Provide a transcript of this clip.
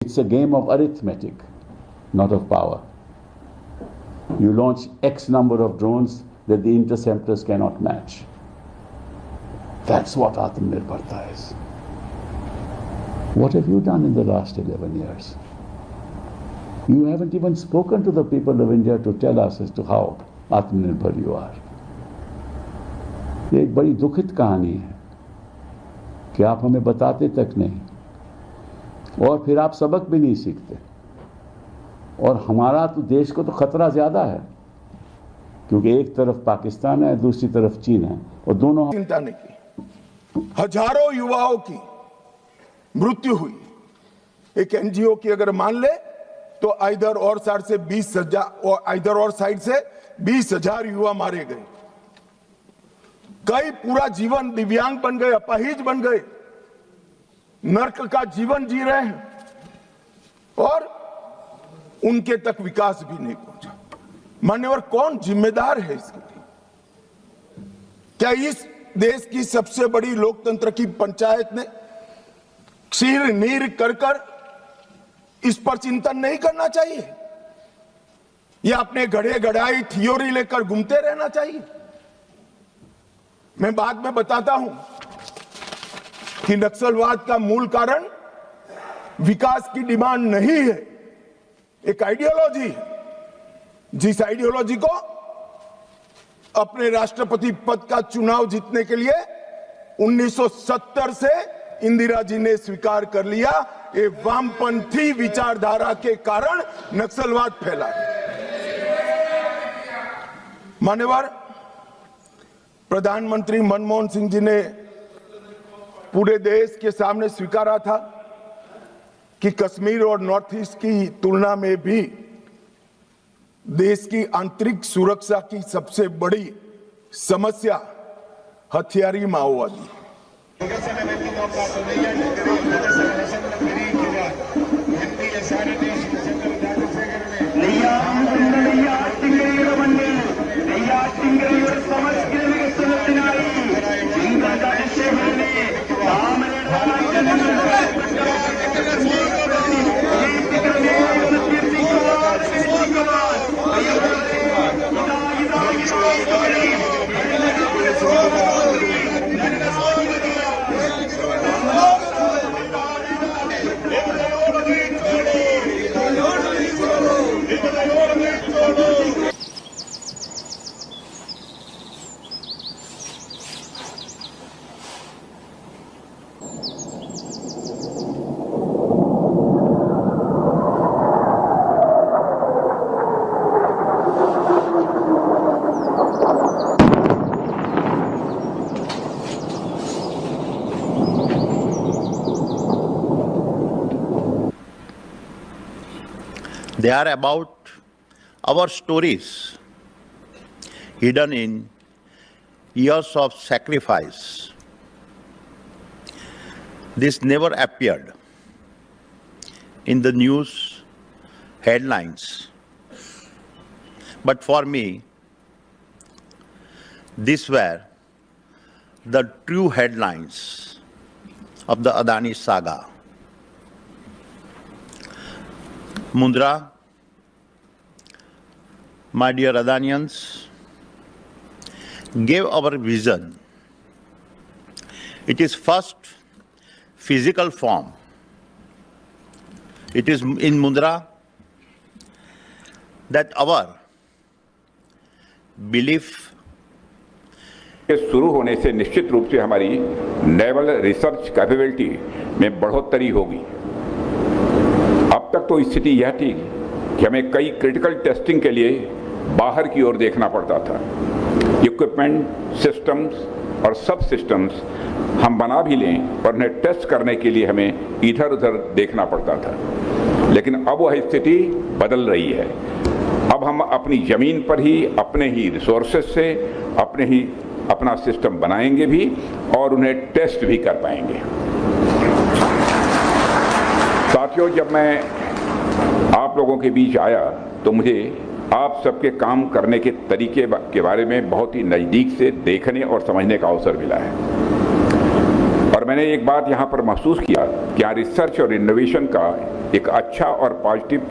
It's a game of arithmetic, not of power. You launch X number of drones that the interceptors cannot match. That's what Atmanirbharta is. What have you done in the last 11 years? You haven't even spoken to the people of India to tell us as to how Atmanirbhar you are. ये एक बड़ी दुखित कहानी है कि आप हमें बताते तक नहीं और फिर आप सबक भी नहीं सीखते। और हमारा तो देश को तो खतरा ज्यादा है क्योंकि एक तरफ पाकिस्तान है, दूसरी तरफ चीन है और दोनों चिंता नहीं की। हजारों युवाओं की मृत्यु हुई। एक एनजीओ की अगर मान ले तो इधर और साइड से 20,000 युवा मारे गए। कई पूरा जीवन दिव्यांग बन गए, अपाहिज बन गए, नर्क का जीवन जी रहे हैं और उनके तक विकास भी नहीं पहुंचा। मान्यवर, कौन जिम्मेदार है इसके लिए? क्या इस देश की सबसे बड़ी लोकतंत्र की पंचायत ने क्षीर नीर कर इस पर चिंतन नहीं करना चाहिए या अपने गढ़े गढ़ाई थियोरी लेकर घूमते रहना चाहिए? मैं बाद में बताता हूं कि नक्सलवाद का मूल कारण विकास की डिमांड नहीं है, एक आइडियोलॉजी है। जिस आइडियोलॉजी को अपने राष्ट्रपति पद का चुनाव जीतने के लिए 1970 से इंदिरा जी ने स्वीकार कर लिया, ये वामपंथी विचारधारा के कारण नक्सलवाद फैला। मान्यवर, प्रधानमंत्री मनमोहन सिंह जी ने पूरे देश के सामने स्वीकारा था कि कश्मीर और नॉर्थ ईस्ट की तुलना में भी देश की आंतरिक सुरक्षा की सबसे बड़ी समस्या हथियारी माओवादी। They are about our stories hidden in years of sacrifice. This never appeared in the news headlines. But for me, these were the true headlines of the Adani saga. Mundra, my dear Adanians, gave our vision. It is first physical form. It is in Mundra that our belief के शुरू होने से निश्चित रूप से हमारी naval research capability में बढ़ोतरी होगी। अब तक तो स्थिति यह थी कि हमें कई क्रिटिकल टेस्टिंग के लिए बाहर की ओर देखना पड़ता था। इक्विपमेंट, सिस्टम्स और सब सिस्टम्स हम बना भी लें और उन्हें टेस्ट करने के लिए हमें इधर उधर देखना पड़ता था। लेकिन अब वह स्थिति बदल रही है। अब हम अपनी ज़मीन पर ही अपने ही रिसोर्सेज से अपना सिस्टम बनाएंगे भी और उन्हें टेस्ट भी कर पाएंगे। साथियों, जब मैं आप लोगों के बीच आया तो मुझे आप सबके काम करने के तरीके के बारे में बहुत ही नज़दीक से देखने और समझने का अवसर मिला है। और मैंने एक बात यहाँ पर महसूस किया कि यहाँ रिसर्च और इनोवेशन का एक अच्छा और पॉजिटिव